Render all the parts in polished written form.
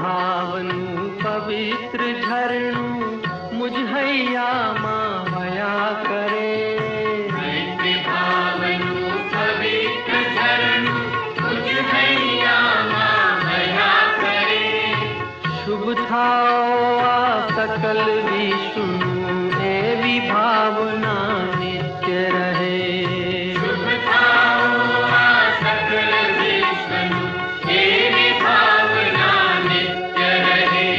भावनु पवित्र झरणु मुझ हैया माया करे। मैत्री भावनु पवित्र झरणु मुझ हैया माया करे। शुभ थाओ आ सकल विष्णु एवी भावना नित्य रहे। शुभ थाओ आ सकल विष्णु एवी भावना नित्य रहे।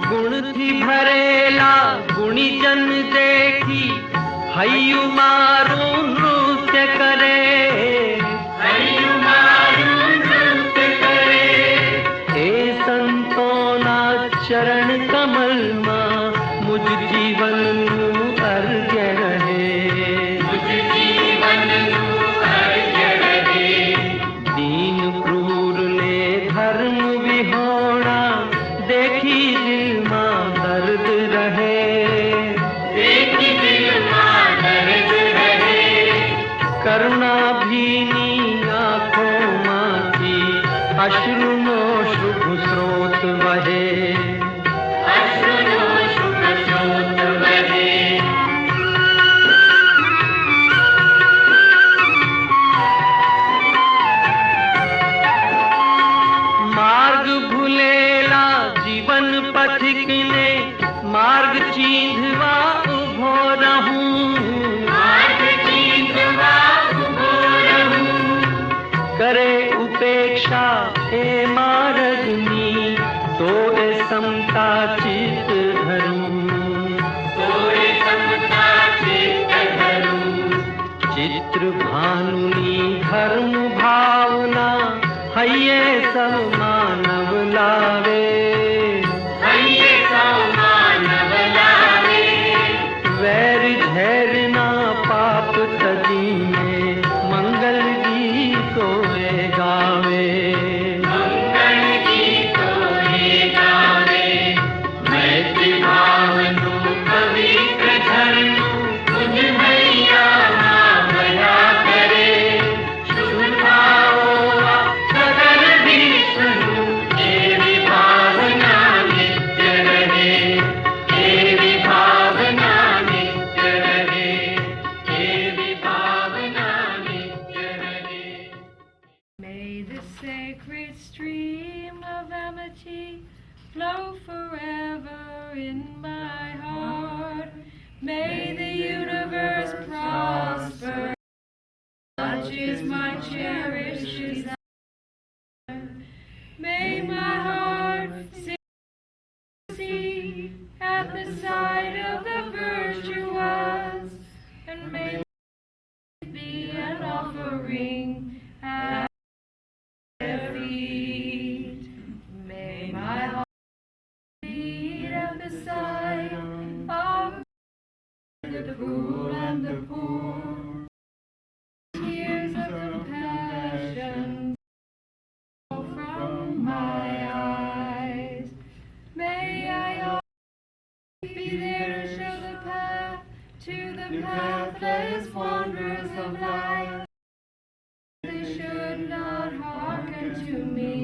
गुण थी भरेला गुणी जन देखी हयु मारू नृत्य करे। हयु मारू नृत्य करे। हे संतोना चरण कमल मां मुझ जीवन नु अर्घ्य रहे। मुझ जीवन नु अर्घ्य रहे। दीन क्रूर ने धर्म विहोणा देखी दिल मां दर्द रहे। देखी दिल मां दर्द रहे। करुणा भीनी आँखों मां की अश्रुनो शुभ स्रोत बहे। अश्रुनो शुभ स्रोत बहे। मार्ग भूलेला जीवन पथिक ने मार्ग चींधवा उभो रहूं। मार्ग चींधवा उभो रहूं। करे उपेक्षा ए मार्गनी तो ए समता चित धरूं। तोरे समता चित्त धरूं। चित्र भानुनी धर्म भावना हये सब मानव लावे। हइये सब मानव लावे। वैर धैर्य ना पाप तजीने मंगल गीतों गावे। मंगल गीतों गावे। मैत्री भावनु पवित्र झरणु मुझ हैया माया करे। शुभ भाव सकल विष्णु एवी भावना नित्य रहे। एवी भावना नित्य रहे। एवी भावना नित्य रहे। May the sacred stream of amity flow forever in my heart. May the universe prosper, such is my cherished desire. May my heart sing at the sight of the virtuous, and may it be an offering at their feet. May my heart beat at the sight of the cruel and the poor. Tears of compassion fall from my eyes. May I always be there to show the path to the pathless wanderers of life. They should not hearken to me.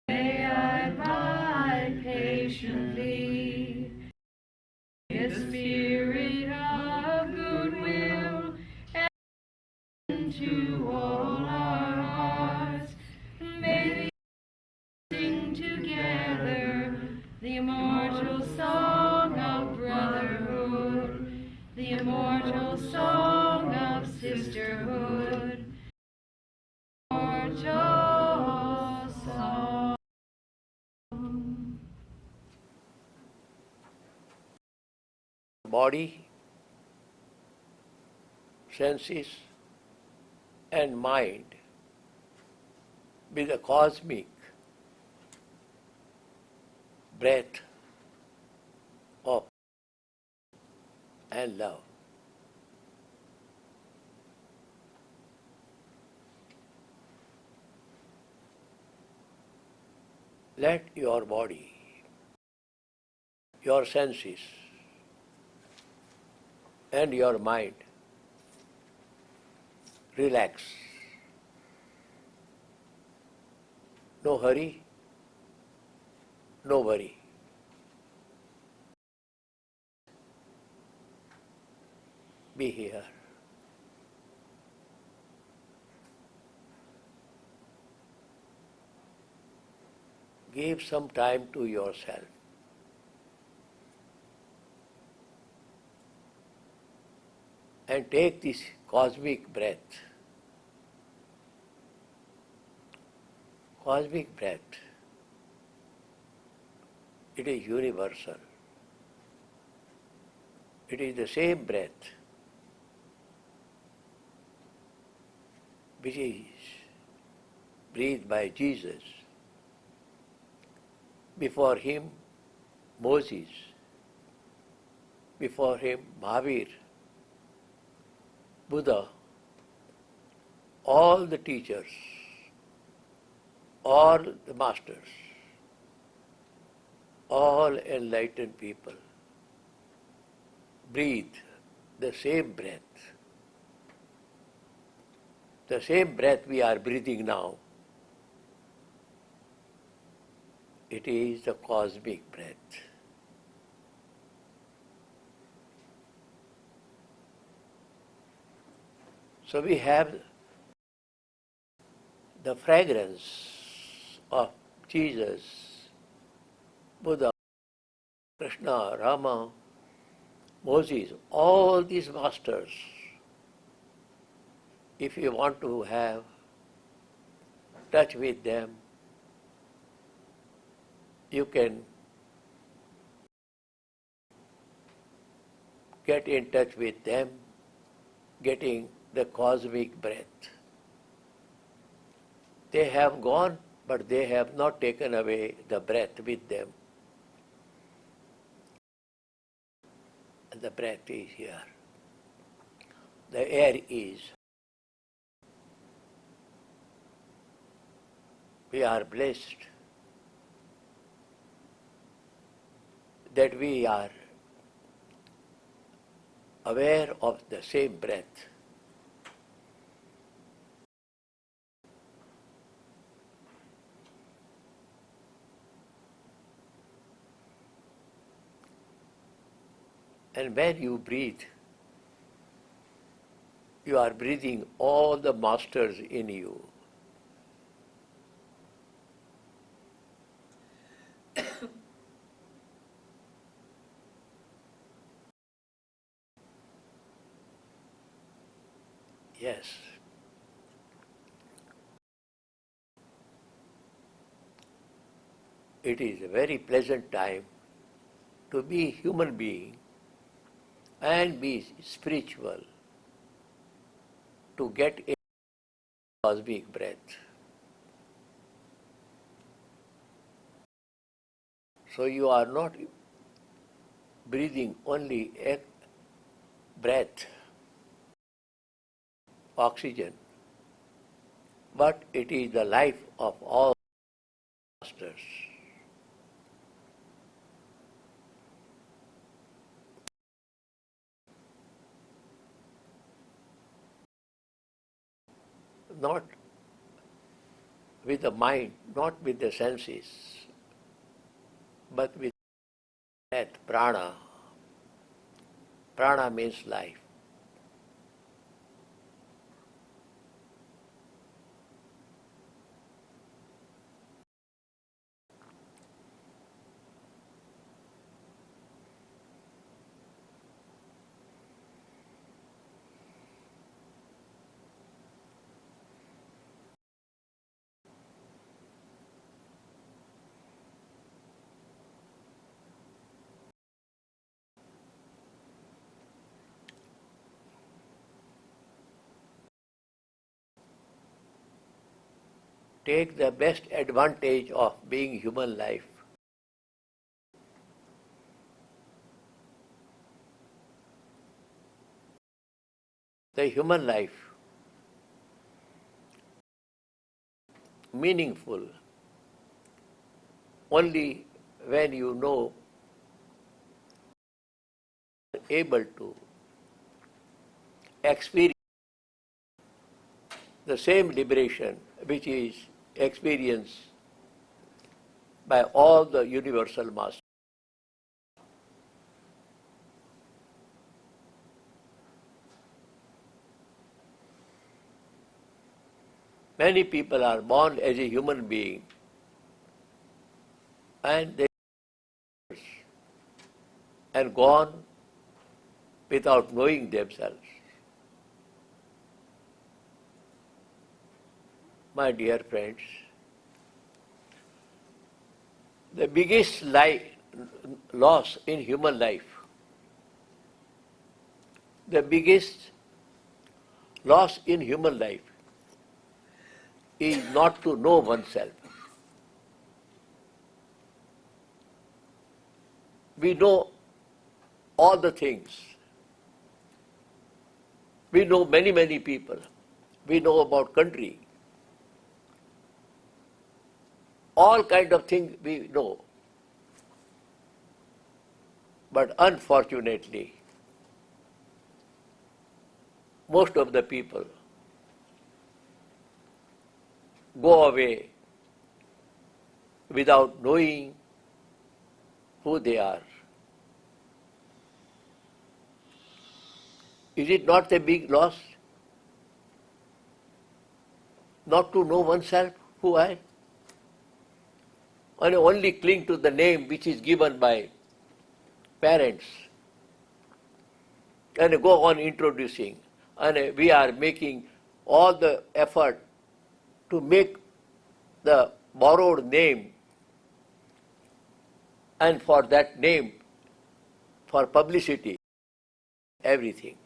May I bide patiently. A spirit of goodwill and to all our hearts. May we sing together the immortal song of brotherhood, the immortal song of sisterhood. Immortal song. Body, senses, and mind be the cosmic breath of and love. Let your body, your senses, and your mind relax. No hurry, no worry. Be here. Give some time to yourself. And take this cosmic breath. Cosmic breath. It is universal. It is the same breath which is breathed by Jesus. Before him, Moses. Before him, Mahavir, Buddha, all the teachers, all the masters, all enlightened people breathe the same breath. The same breath we are breathing now. It is the cosmic breath. So we have the fragrance of Jesus, Buddha, Krishna, Rama, Moses, all these masters. If you want to have touch with them, you can get in touch with them, getting the cosmic breath. They have gone, but they have not taken away the breath with them. And the breath is here. The air is. We are blessed that we are aware of the same breath. And when you breathe, you are breathing all the masters in you. Yes. It is a very pleasant time to be human being and be spiritual, to get a cosmic breath. So you are not breathing only a breath, oxygen, but it is the life of all masters. Not with the mind, not with the senses, but with breath, prana. Prana means life. Take the best advantage of being human life. The human life, meaningful only when you know, able to experience the same liberation which is experienced by all the universal masters. Many people are born as a human being and they and gone without knowing themselves. My dear friends, the biggest loss in human life, the biggest loss in human life is not to know oneself. We know all the things. We know many, many people. We know about country. All kind of things we know. But unfortunately, most of the people go away without knowing who they are. Is it not a big loss? Not to know oneself, who I am? And only cling to the name which is given by parents and go on introducing. And we are making all the effort to make the borrowed name, and for that name, for publicity, everything.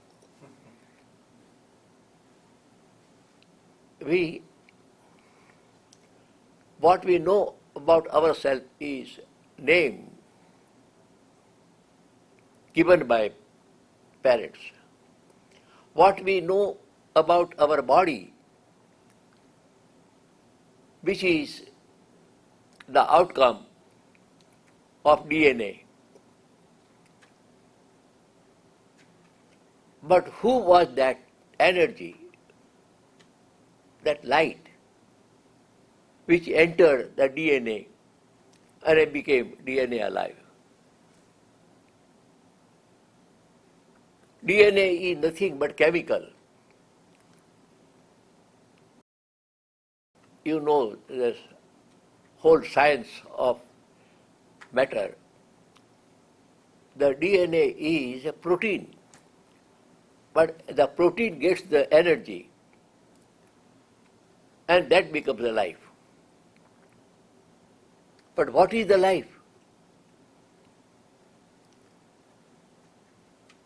What we know about ourselves is name given by parents. What we know about our body, which is the outcome of DNA. But who was that energy, that light, which entered the DNA and it became DNA alive? DNA is nothing but chemical. You know this whole science of matter. The DNA is a protein, but the protein gets the energy and that becomes the life. But what is the life?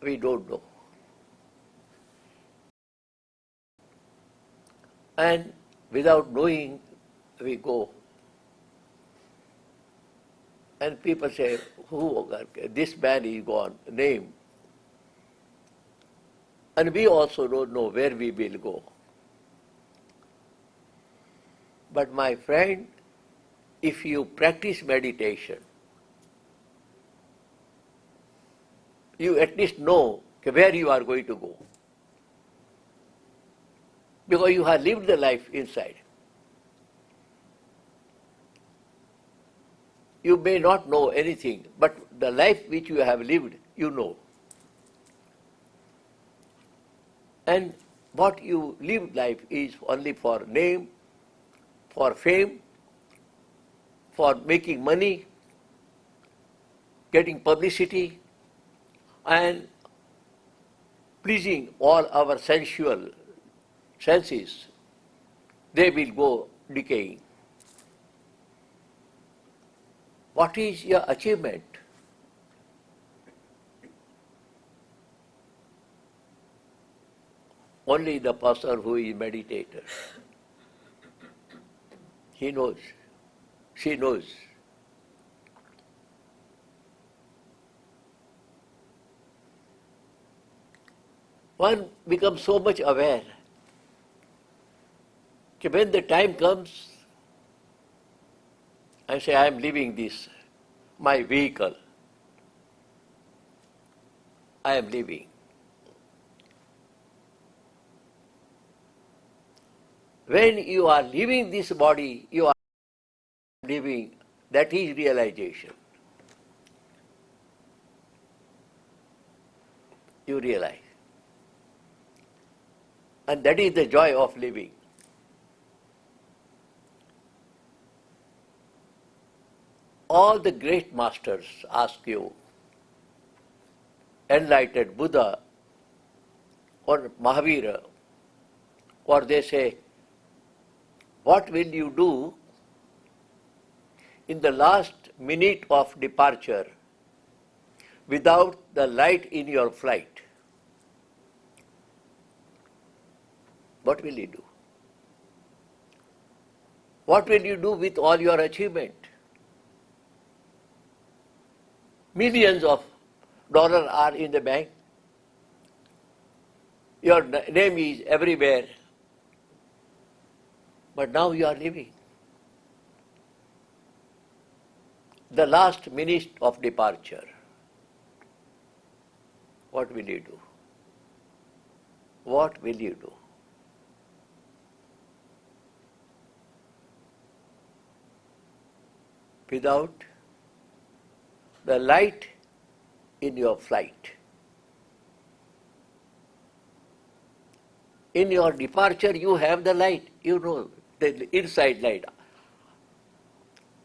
We don't know. And without knowing, we go. And people say, this man is gone, name. And we also don't know where we will go. But my friend, if you practice meditation, you at least know where you are going to go. Because you have lived the life inside. You may not know anything, but the life which you have lived, you know. And what you live life is only for name, for fame, for making money, getting publicity, and pleasing all our sensual senses. They will go decaying. What is your achievement? Only the person who is meditator. He knows. She knows. One becomes so much aware that when the time comes, I say, I am leaving this, my vehicle. I am leaving. When you are leaving this body, you are living. That is realization. You realize. And that is the joy of living. All the great masters ask you, enlightened Buddha or Mahavira, or they say, what will you do in the last minute of departure without the light in your flight? What will you do? What will you do with all your achievement? Millions of dollars are in the bank. Your name is everywhere. But now you are living. The last minute of departure. What will you do? What will you do? Without the light in your flight. In your departure, you have the light, you know, the inside light.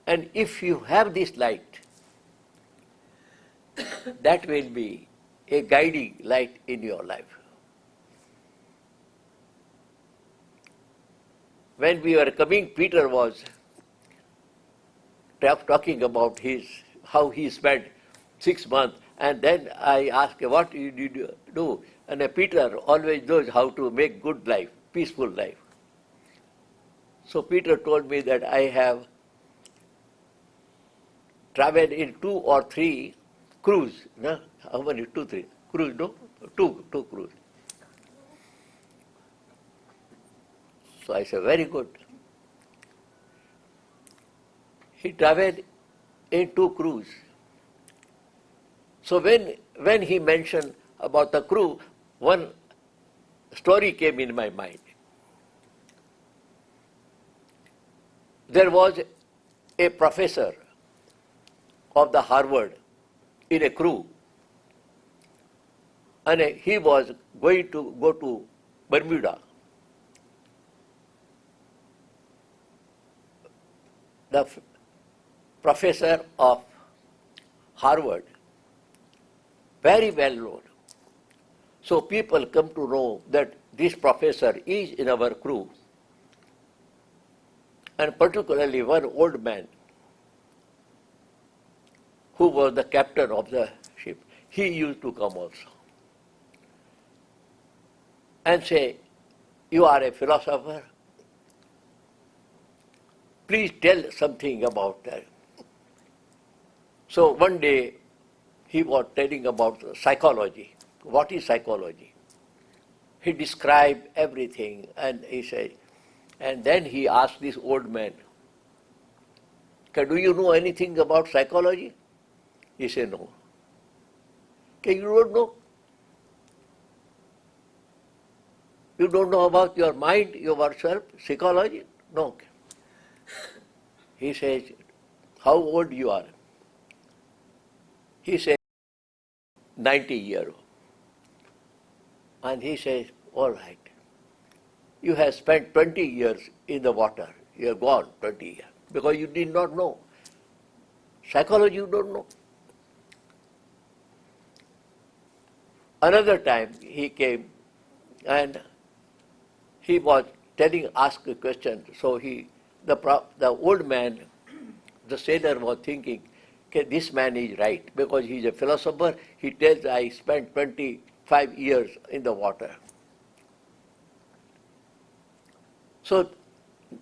And if you have this light, that will be a guiding light in your life. When we were coming, Peter was talking about how he spent 6 months, and then I asked him, what did you do? And Peter always knows how to make good life, peaceful life. So Peter told me that I have traveled in 2 or 3 cruise. No? How many? 2, 3 cruise? No, two cruise. So I said, very good. He traveled in 2 cruise. So when he mentioned about the crew, one story came in my mind. There was a professor of the Harvard in a crew, and he was going to go to Bermuda. The professor of Harvard, very well known. So people come to know that this professor is in our crew, and particularly one old man who was the captain of the ship. He used to come also and say, you are a philosopher, please tell something about that. So one day he was telling about psychology. What is psychology? He described everything, and he said, and then he asked this old man, do you know anything about psychology? He said, no. Okay, you don't know? You don't know about your mind, yourself, psychology? No. Okay. He says, how old you are? He says, 90 years old. And he says, all right. You have spent 20 years in the water. You have gone 20 years because you did not know. Psychology you don't know. Another time he came and he was asked a question. So the old man, the sailor was thinking, okay, this man is right because he is a philosopher. He tells I spent 25 years in the water. So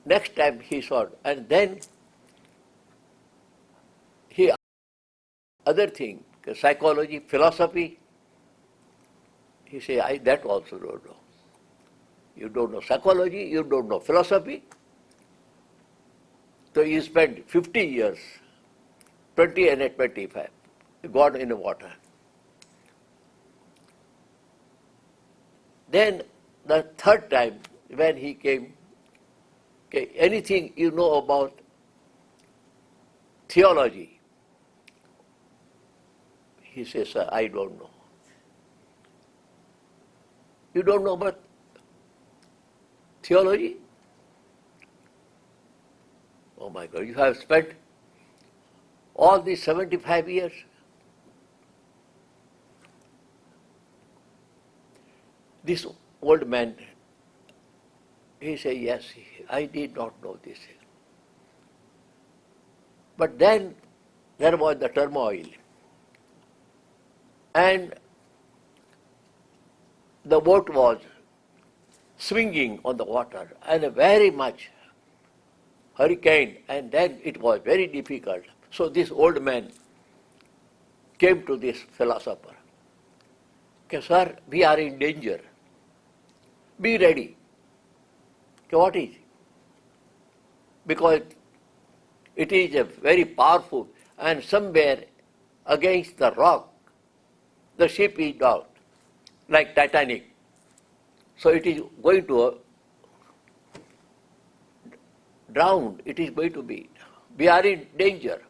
next time he saw, and then he asked other thing, psychology, philosophy. He said, I that also don't know. You don't know psychology, you don't know philosophy. So you spent 50 years, 20 and 25, gone in the water. Then the third time when he came Okay, anything you know about theology? He says, sir, I don't know. You don't know about theology? Oh my God, you have spent all these 75 years. This old man, he said, yes, I did not know this. But then there was the turmoil. And the boat was swinging on the water and very much hurricane, and then it was very difficult. So this old man came to this philosopher. Okay, sir, we are in danger. Be ready. Okay, what is? Because it is a very powerful, and somewhere against the rock, the ship is down, like Titanic. So it is going to drown. It is going to be. We are in danger.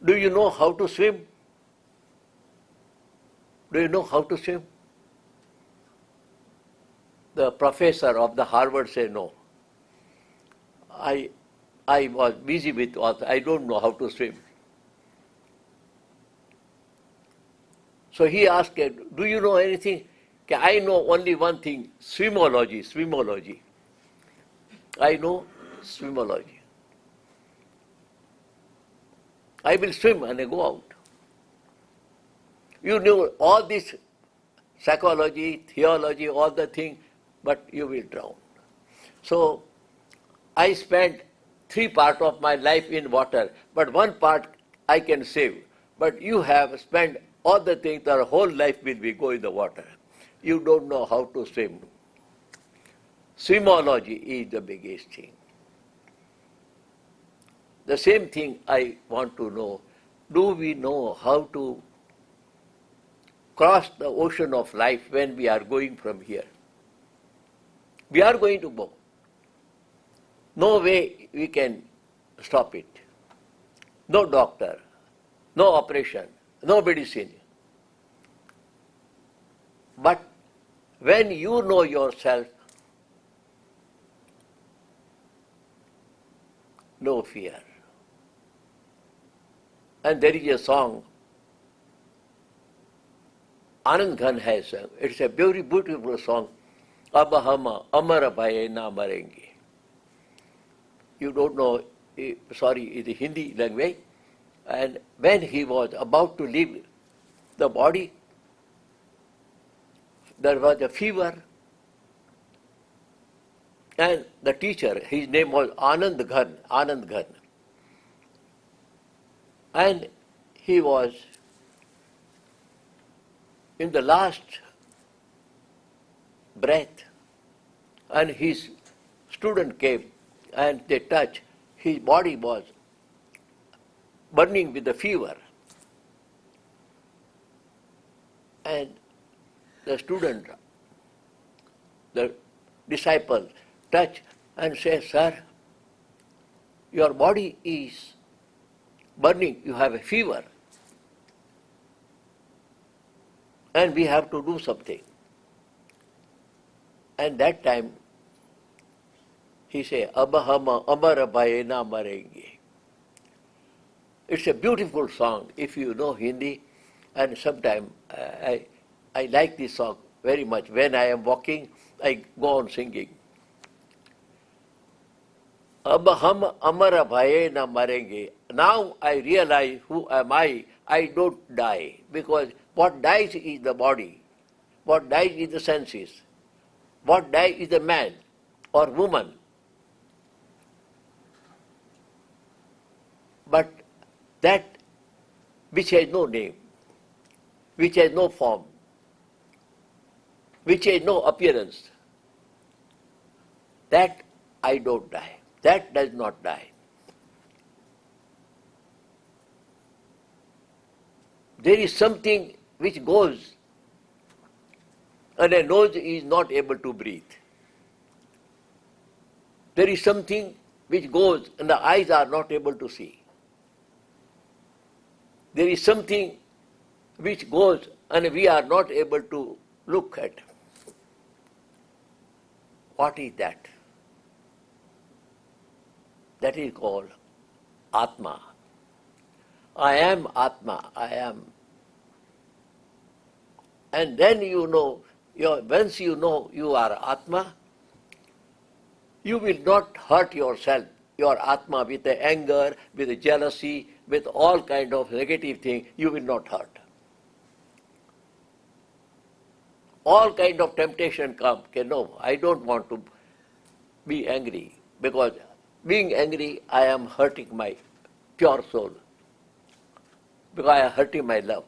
Do you know how to swim? Do you know how to swim? The professor of the Harvard said, no. I was busy with what, I don't know how to swim. So he asked, do you know anything? I know only one thing, swimology. I know swimology. I will swim and I go out. You know all this psychology, theology, all the things, but you will drown. So I spent 3 parts of my life in water, but 1 part I can save. But you have spent all the things, your whole life will be go in the water. You don't know how to swim. Swimology is the biggest thing. The same thing I want to know. Do we know how to cross the ocean of life when we are going from here? We are going to go. No way we can stop it. No doctor, no operation, no medicine. But when you know yourself, no fear. And there is a song Anand Ghan has sung. It's a very beautiful song. Ab hum amar bhaye na marenge. You don't know, sorry, it's a Hindi language. And when he was about to leave the body, there was a fever. And the teacher, his name was Anand Ghan. And he was in the last breath, and his student came and they touched. His body was burning with the fever. And the student, the disciple, touched and said, sir, your body is burning, you have a fever. And we have to do something. And that time, he said, Abahama amara bhaye na marenge. It's a beautiful song if you know Hindi, and sometimes I like this song very much. When I am walking, I go on singing. Abaham amara bhaye na marenge. Now I realize who am I. I don't die, because what dies is the body. What dies is the senses. What dies is the man or woman. But that which has no name, which has no form, which has no appearance, that I don't die. That does not die. There is something which goes, and a nose is not able to breathe. there is something which goes and the eyes are not able to see. There is something which goes and we are not able to look at. What is that? That is called Atma. I am Atma, I am. And then you know, once you know you are Atma, you will not hurt yourself, your Atma, with the anger, with the jealousy, with all kind of negative things, you will not hurt. All kind of temptation come, okay, no, I don't want to be angry, because being angry, I am hurting my pure soul, because I am hurting my love.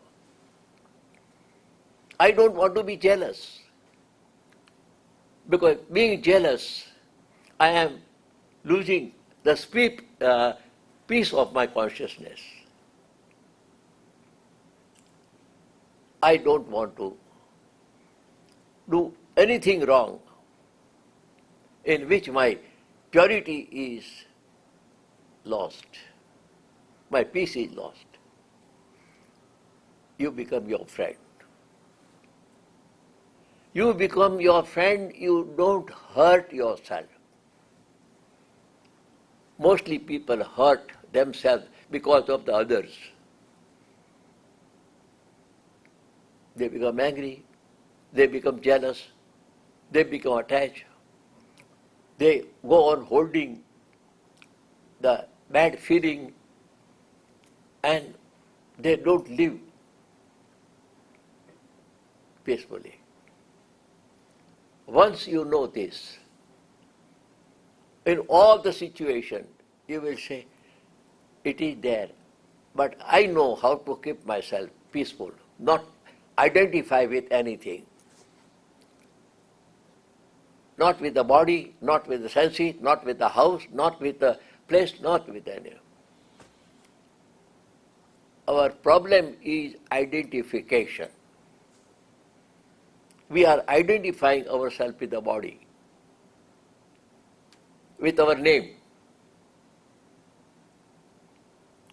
I don't want to be jealous, because being jealous, I am losing the peace of my consciousness. I don't want to do anything wrong in which my purity is lost, my peace is lost. You become your friend. You become your friend, you don't hurt yourself. Mostly people hurt themselves because of the others. They become angry, they become jealous, they become attached. They go on holding the bad feeling and they don't live peacefully. Once you know this, in all the situation, you will say, it is there, but I know how to keep myself peaceful, not identify with anything. Not with the body, not with the senses, not with the house, not with the place, not with any. Our problem is identification. We are identifying ourselves with the body, with our name.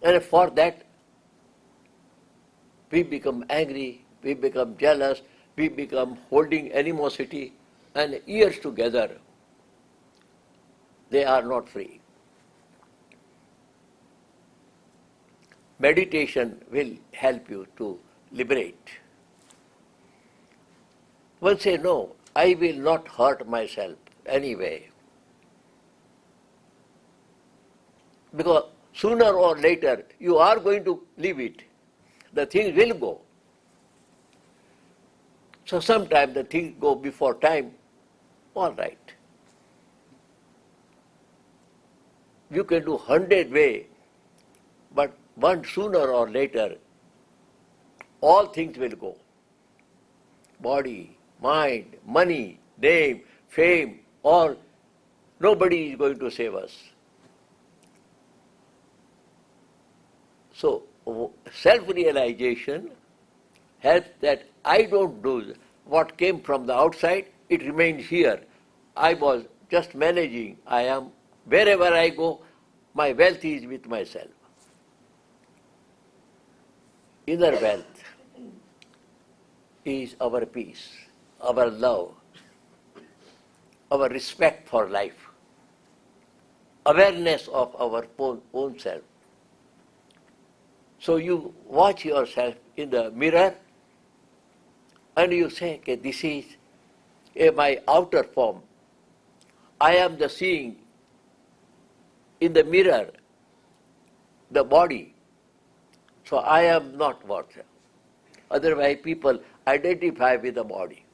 And for that, we become angry, we become jealous, we become holding animosity, and years together, they are not free. Meditation will help you to liberate. One say, no, I will not hurt myself anyway. Because sooner or later, you are going to leave it. The thing will go. So sometimes the things go before time, all right. You can do 100 ways, but one sooner or later, all things will go. Body, mind, money, name, fame, all. Nobody is going to save us. So self-realization helps that I don't do what came from the outside, it remains here. I was just managing. I am, wherever I go, my wealth is with myself. Inner wealth is our peace, our love, our respect for life, awareness of our own self. So you watch yourself in the mirror and you say, okay, this is my outer form. I am the seeing in the mirror, the body. So I am not worth it. Otherwise people identify with the body,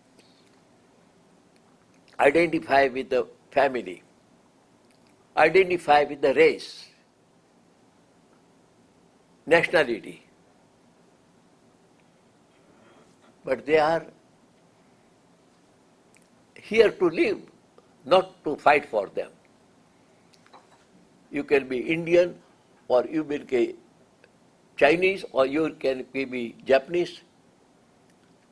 identify with the family, identify with the race, nationality. But they are here to live, not to fight for them. You can be Indian, or you will be Chinese, or you can be Japanese.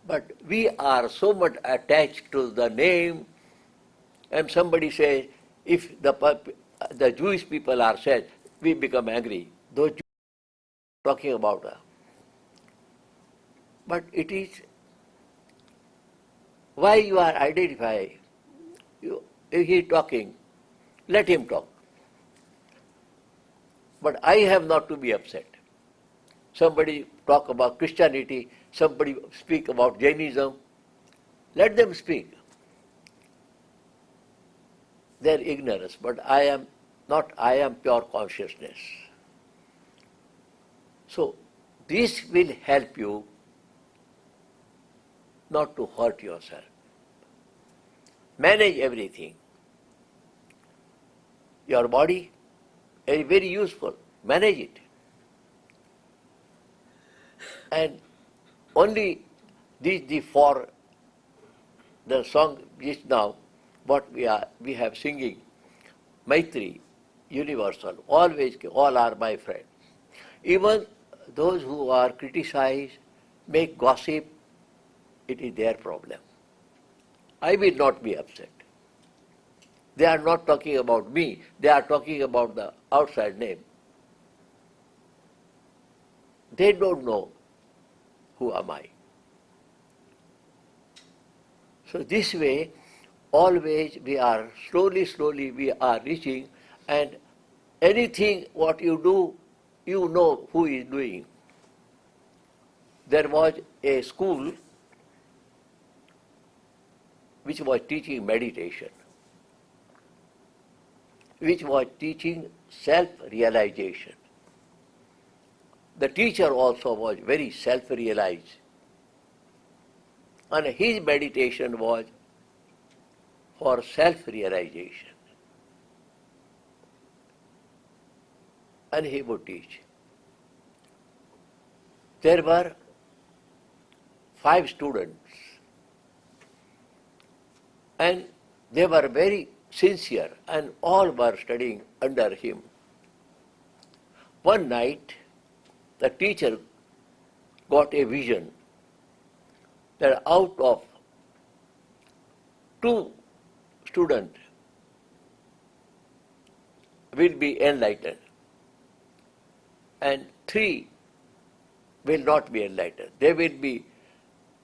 But we are so much attached to the name, and somebody says, If the Jewish people are said, we become angry. Those Jews are talking about her. But it is why you are identifying. If he is talking, let him talk. But I have not to be upset. Somebody talk about Christianity, somebody speak about Jainism, let them speak. Their ignorance, but I am not, I am pure consciousness. So this will help you not to hurt yourself. Manage everything. Your body is very useful. Manage it. And only the for the song just now, what we have singing, Maitri, universal, always, all are my friends. Even those who are criticized, make gossip, it is their problem. I will not be upset. They are not talking about me, they are talking about the outside name. They don't know who am I. So this way, always we are slowly we are reaching, and anything what you do, you know who is doing. There was a school which was teaching meditation, which was teaching self-realization. The teacher also was very self-realized, and his meditation was for self-realization. And he would teach. There were 5 students, and they were very sincere, and all were studying under him. One night, the teacher got a vision that out of 2 students will be enlightened, and 3 will not be enlightened. They will be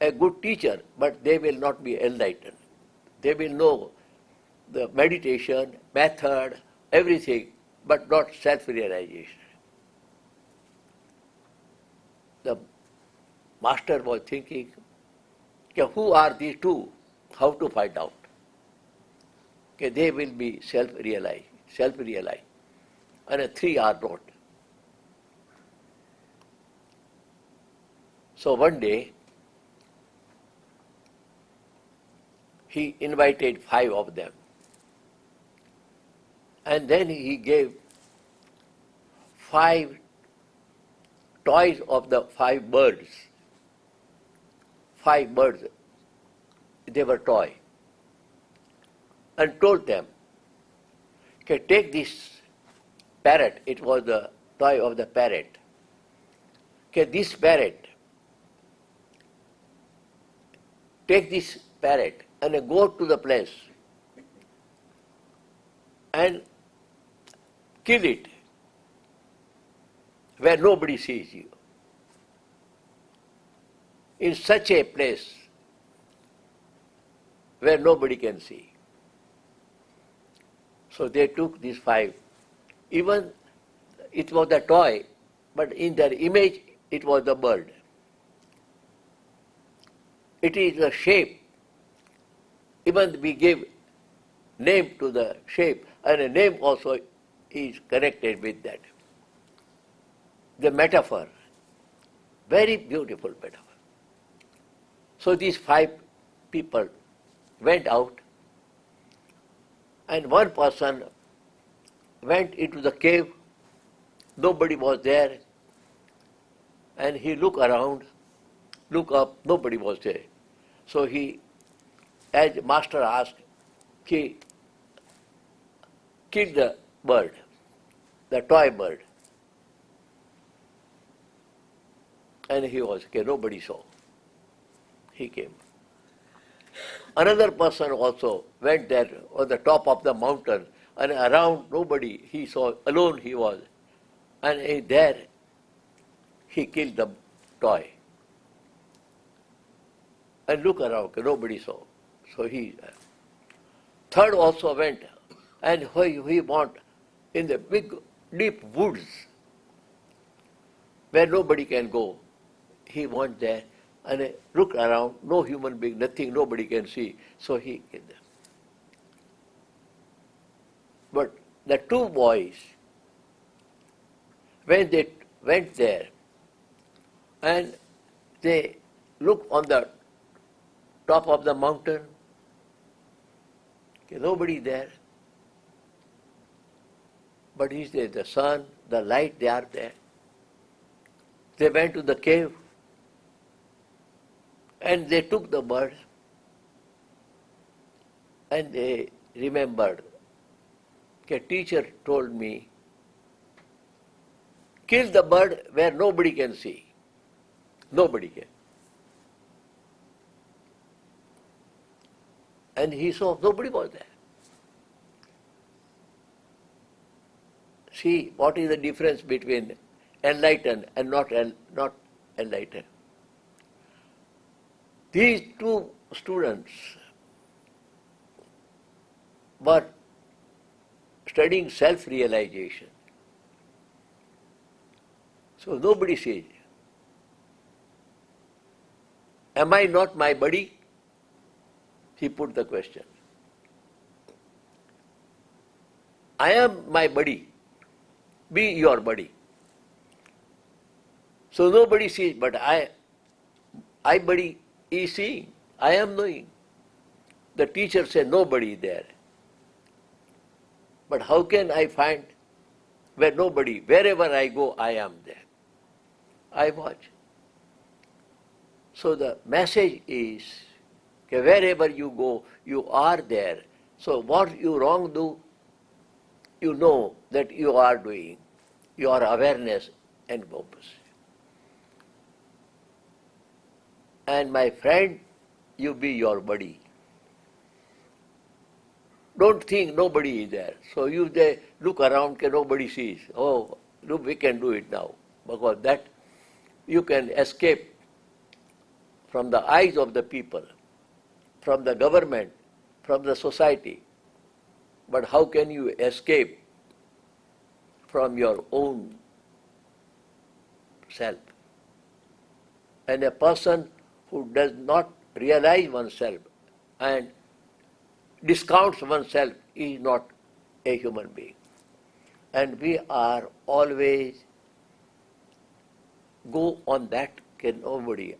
a good teacher, but they will not be enlightened. They will know the meditation, method, everything, but not self-realization. The master was thinking, who are these 2? How to find out? They will be self-realized, and 3 are not. So one day, he invited 5 of them, and then he gave 5 toys of the 5 birds. 5 birds, they were toy, and told them, take this parrot, it was the toy of the parrot. This parrot, take this parrot and go to the place and kill it where nobody sees you. In such a place where nobody can see. So they took these 5. Even it was a toy, but in their image it was the bird. It is the shape. Even we give name to the shape, and a name also is connected with that. The metaphor, very beautiful metaphor. So these 5 people went out, and one person went into the cave, nobody was there, and he looked around, looked up, nobody was there. So he, as master asked, he killed the bird, the toy bird. And he was, nobody saw. He came. Another person also went there on the top of the mountain and around nobody. He saw, alone he was. And there he killed the toy. And look around, nobody saw. So he, third also went, and he went in the big, deep woods where nobody can go. He went there and looked around, no human being, nothing, nobody can see. So he killed them. But the two boys, when they went there and they looked on the top of the mountain, nobody there. But he said, the sun, the light, they are there. They went to the cave and they took the bird and they remembered. A teacher told me, kill the bird where nobody can see. Nobody can. And he saw nobody was there. See, what is the difference between enlightened and not enlightened? These two students were studying self-realization. So nobody says, am I not my body? He put the question. I am my body. Be your body. So nobody sees, but I body is seeing. I am knowing. The teacher said nobody there. But how can I find where nobody, wherever I go, I am there. I watch. So the message is, that wherever you go, you are there. So what you wrong do, you know that you are doing. Your awareness and purpose. And my friend, you be your body. Don't think nobody is there. So you they look around, nobody sees. Oh, look, we can do it now. Because that you can escape from the eyes of the people, from the government, from the society. But how can you escape from your own self? And a person who does not realize oneself and discounts oneself is not a human being. And we are always go on that, can nobody.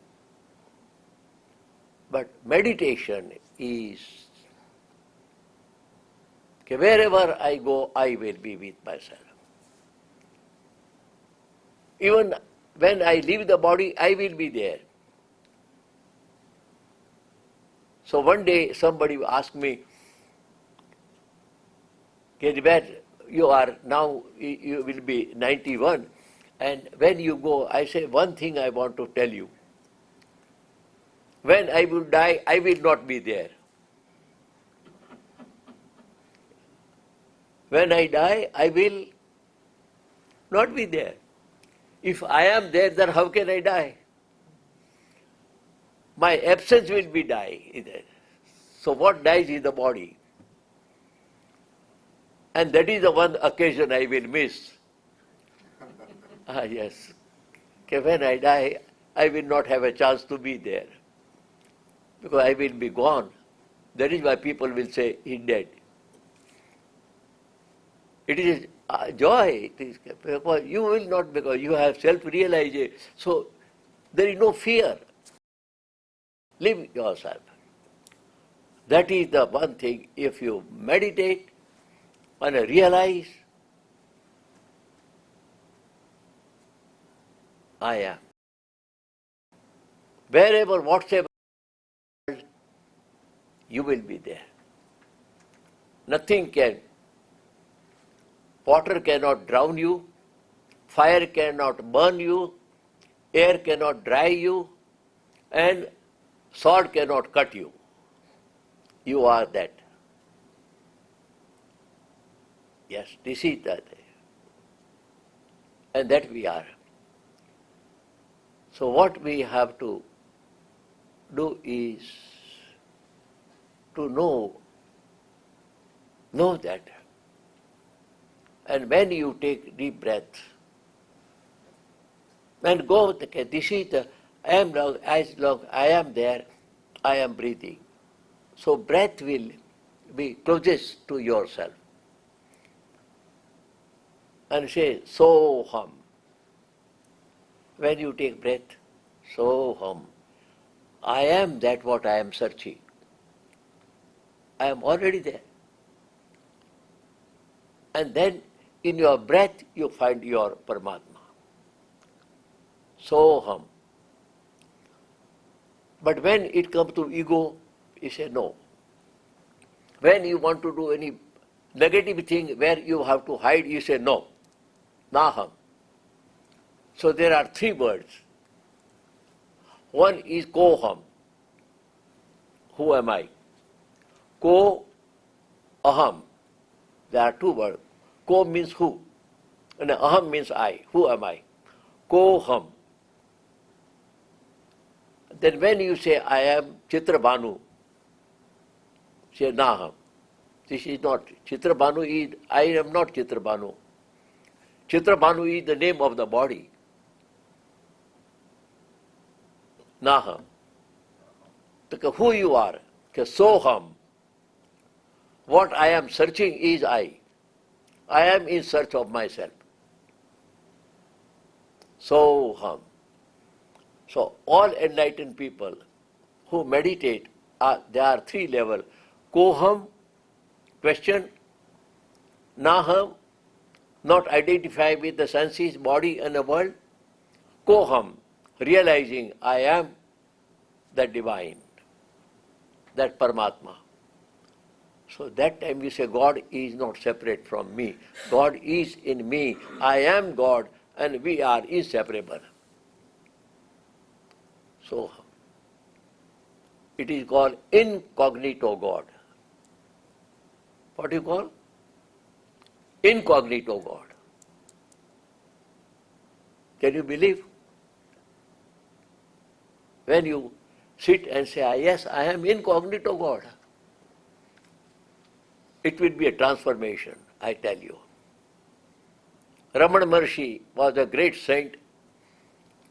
But meditation is, wherever I go, I will be with myself. Even when I leave the body, I will be there. So one day somebody asked me, where you are now, you will be 91, and when you go, I say, one thing I want to tell you. When I will die, I will not be there. When I die, I will not be there. If I am there, then how can I die? My absence will be die. So what dies is the body. And that is the one occasion I will miss. Yes. When I die, I will not have a chance to be there. Because I will be gone. That is why people will say, he's dead. It is joy. It is, because you will not, because you have self-realization. So there is no fear. Live yourself. That is the one thing. If you meditate and realize, I am. Wherever, whatever, you will be there. Nothing can. Water cannot drown you, fire cannot burn you, air cannot dry you, and sword cannot cut you. You are that. Yes, this is that. And that we are. So what we have to do is to know that. And when you take deep breath, and go, okay, this is the, I am long, as long I am there, I am breathing. So breath will be closest to yourself. And say, so hum. When you take breath, so hum. I am that what I am searching. I am already there. And then in your breath you find your Paramatma. So hum. But when it comes to ego, you say no. When you want to do any negative thing where you have to hide, you say no. Naham. So there are three words. One is koham. Who am I? Ko aham. There are two words. Ko means who, and aham means I. Who am I? Koham. Then when you say I am Chitrabhanu, say naham. This is not. Chitrabhanu is, I am not Chitrabhanu. Chitrabhanu is the name of the body. Naham. Because who you are, soham. What I am searching is I. I am in search of myself. Soham. So all enlightened people who meditate, there are three levels. Koham, question. Naham, not identify with the senses, body and the world. Koham, realizing I am the divine, that Paramatma. So that time you say God is not separate from me. God is in me. I am God and we are inseparable. So it is called incognito God. What do you call? Incognito God. Can you believe? When you sit and say, yes, I am incognito God, it will be a transformation, I tell you. Ramana Maharshi was a great saint,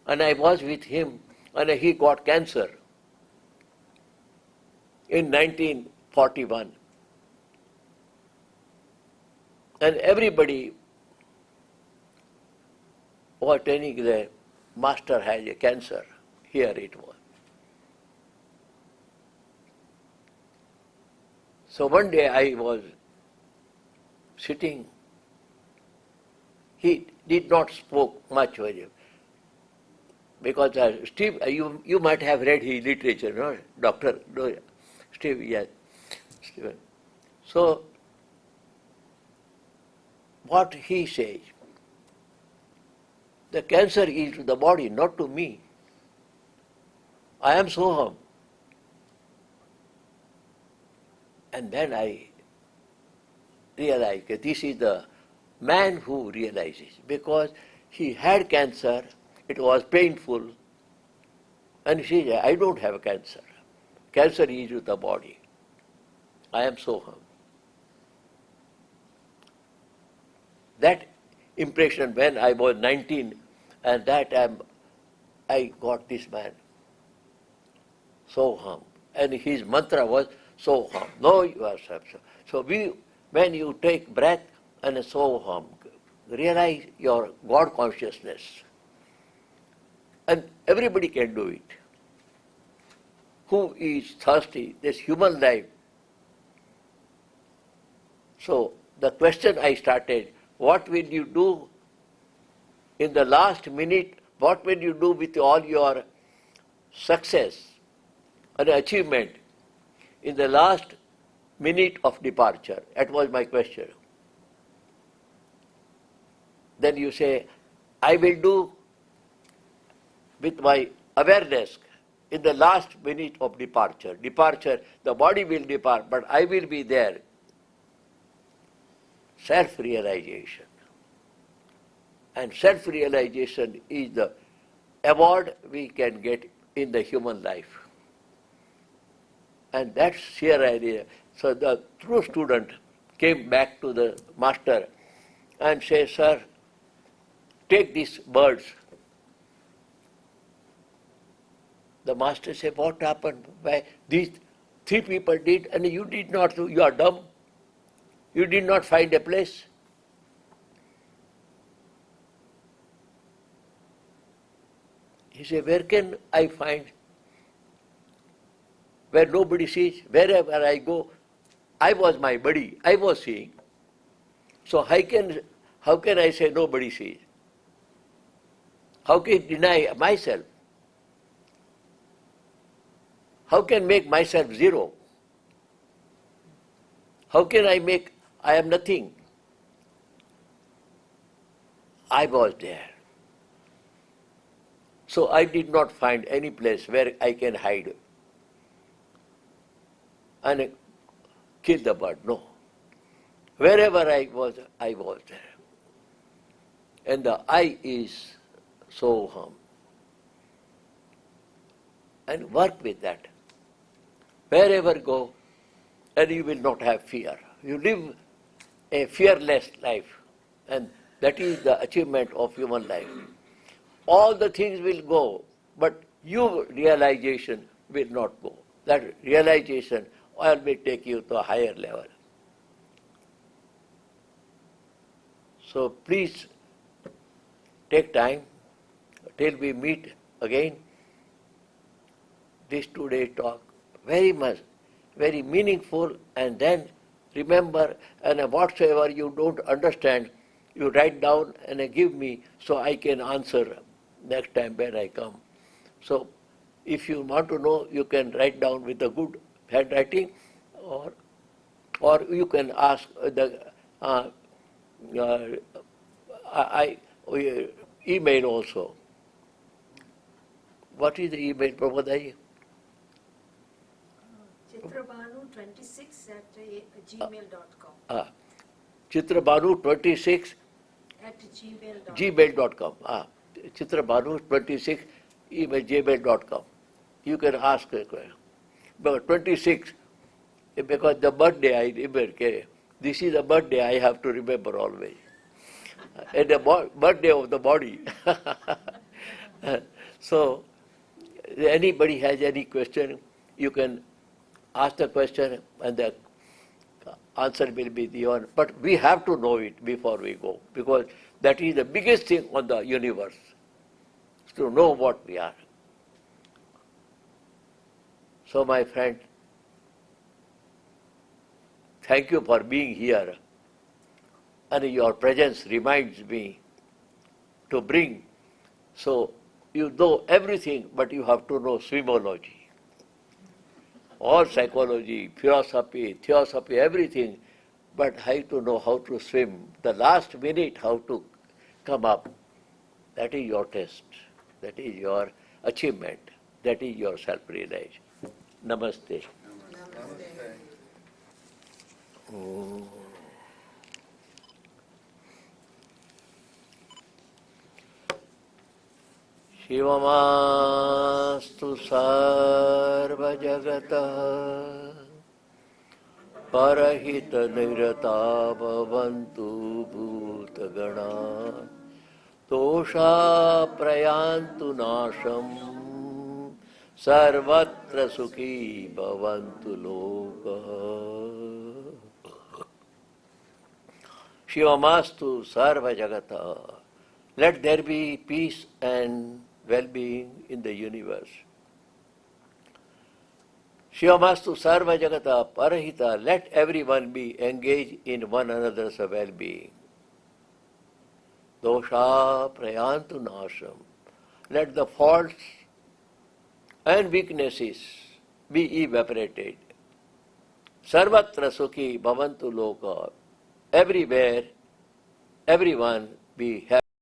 and I was with him, and he got cancer in 1941. And everybody was telling the master has a cancer. Here it was. So one day I was sitting. He did not spoke much with him. Because Steve, you might have read his literature, no? Dr. No, Steve, yes. Stephen. So, what he says, the cancer is to the body, not to me. I am Soham. And then I realized that this is the man who realizes, because he had cancer, it was painful, and he said, I don't have cancer. Cancer is to the body. I am Soham. That impression when I was 19, and that time I got this man, Soham. And his mantra was Soham. Know yourself. So when you take breath and Soham, realize your God consciousness. And everybody can do it. Who is thirsty? This human life. So the question I started, what will you do in the last minute? What will you do with all your success and achievement in the last minute of departure? That was my question. Then you say, I will do with my awareness in the last minute of departure. Departure, the body will depart, but I will be there. self-realization. And self-realization is the award we can get in the human life. And that's sheer idea. So the true student came back to the master and said, "Sir, take these birds." The master said, "What happened? Why these three people did and you did not? You are dumb. You did not find a place." He said, "Where can I find? Where nobody sees, wherever I go, I was my buddy, I was seeing. So how can I say nobody sees? How can I deny myself? How can I make myself zero? How can I make I am nothing?" I was there. So I did not find any place where I can hide and kill the bird. No. Wherever I was there. And the I is Soham. And work with that. Wherever go, and you will not have fear. You live a fearless life, and that is the achievement of human life. All the things will go, but your realization will not go. That realization will take you to a higher level. So please take time till we meet again. This 2 day talk, very much, very meaningful, and then remember, and whatsoever you don't understand, you write down and give me so I can answer next time when I come. So if you want to know, you can write down with a good handwriting, or you can ask email also. What is the email, Prabhupada? Chitrabhanu26@gmail.com. Chitrabhanu26 gmail.com. Chitrabhanu26 gmail.com. You can ask a question. But 26, because the birthday I remember, this is the birthday I have to remember always. And the birthday of the body. So, anybody has any question, you can ask the question and the answer will be the one. But we have to know it before we go, because that is the biggest thing on the universe, to know what we are. So my friend, thank you for being here, and your presence reminds me to bring. So you know everything, but you have to know swimology. All psychology, philosophy, theosophy, everything, but have to know how to swim. The last minute, how to come up. That is your test. That is your achievement. That is your self-realization. Namaste. Shivamastu sarva jagata parahita nirata bhavantu bhutagana tosha prayantu nasham sarvatra sukhi bhavantu loka. Shivamastu sarva jagata. Let there be peace and well-being in the universe. Shivamastu sarva jagata parahita. Let everyone be engaged in one another's well-being. Dosha prayantu nasham. Let the faults and weaknesses be evaporated. Sarvatra sukhi bhavantu loka. Everywhere, everyone be happy.